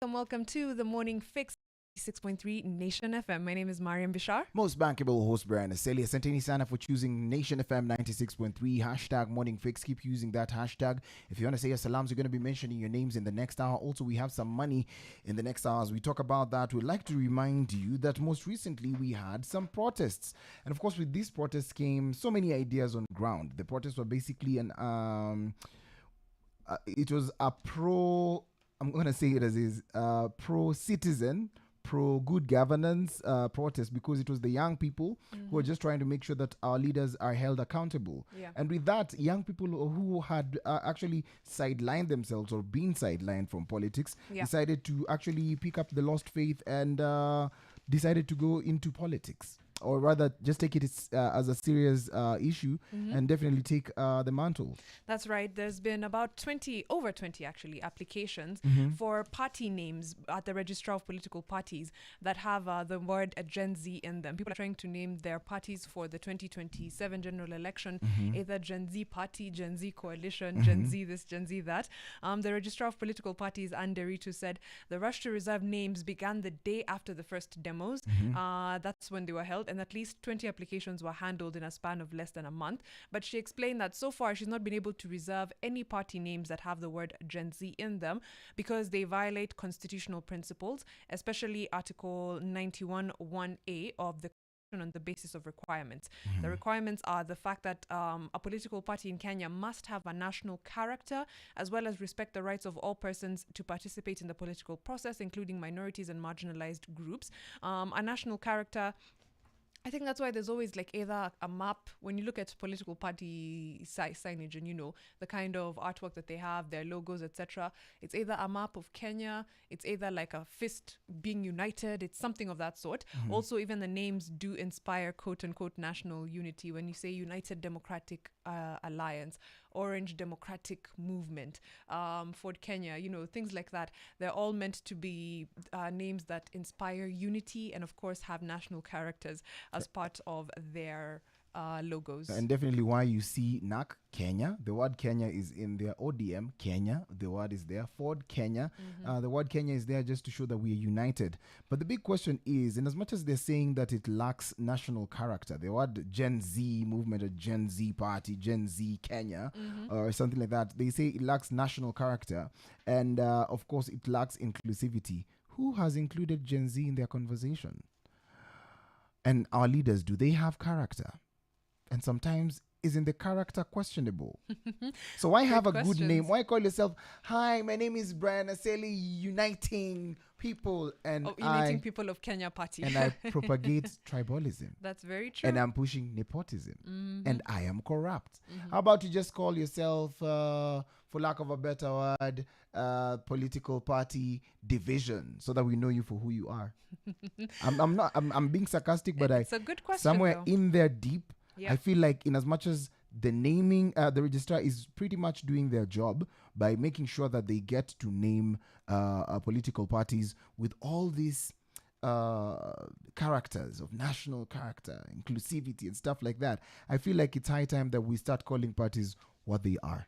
Welcome to the Morning Fix 6.3 Nation FM. My name is Mariam Bishar. Most bankable host Brian Aseli. Asanteni sana for choosing Nation FM 96.3 hashtag Morning Fix. Keep using that hashtag. If you want to say your salams, we're going to be mentioning your names in the next hour. Also, we have some money in the next hour. As we talk about that, we'd like to remind you that most recently we had some protests. And of course, with these protests came so many ideas on ground. The protests were basically it was a I'm going to say it as is, pro-citizen, pro-good governance protest, because it was the young people who are just trying to make sure that our leaders are held accountable. Yeah. And with that, young people who had actually sidelined themselves or been sidelined from politics decided to actually pick up the lost faith and decided to go into politics. Or rather, just take it as a serious issue and definitely take the mantle. That's right. There's been about over 20 actually, applications for party names at the Registrar of Political Parties that have the word Gen Z in them. People are trying to name their parties for the 2027 general election, either Gen Z Party, Gen Z Coalition, Gen Z this, Gen Z that. The Registrar of Political Parties, Anderitu, said the rush to reserve names began the day after the first demos. That's when they were held, and at least 20 applications were handled in a span of less than a month. But she explained that so far she's not been able to reserve any party names that have the word Gen Z in them because they violate constitutional principles, especially Article 91(1)(a) of the on the basis of requirements. The requirements are the fact that a political party in Kenya must have a national character, as well as respect the rights of all persons to participate in the political process, including minorities and marginalized groups. A national character, I think that's why there's always like either a map when you look at political party signage and the kind of artwork that they have, their logos, etc. It's either a map of Kenya, it's either like a fist being united, it's something of that sort. Also, even the names do inspire quote unquote national unity. When you say United Democratic Alliance, Orange Democratic Movement, Ford Kenya, things like that, they're all meant to be names that inspire unity and of course have national characters as part of their logos. And definitely why you see NAC Kenya, the word Kenya is in there. ODM Kenya, the word is there. Ford Kenya, the word Kenya is there just to show that we are united. But the big question is, in as much as they're saying that it lacks national character, the word Gen Z movement or Gen Z party, Gen Z Kenya or something like that, they say it lacks national character, and of course it lacks inclusivity. Who has included Gen Z in their conversation? And our leaders, do they have character? And sometimes isn't the character questionable? So why have a good name? Why call yourself, hi, my name is Brian Aseli, uniting people, and uniting people of Kenya party. And I propagate tribalism. That's very true. And I'm pushing nepotism. And I am corrupt. How about you just call yourself, for lack of a better word, political party division, so that we know you for who you are? I'm being sarcastic, but it's a good question, somewhere though. in there deep, I feel like in as much as the naming, the registrar is pretty much doing their job by making sure that they get to name political parties with all these characters of national character, inclusivity and stuff like that. I feel like it's high time that we start calling parties what they are.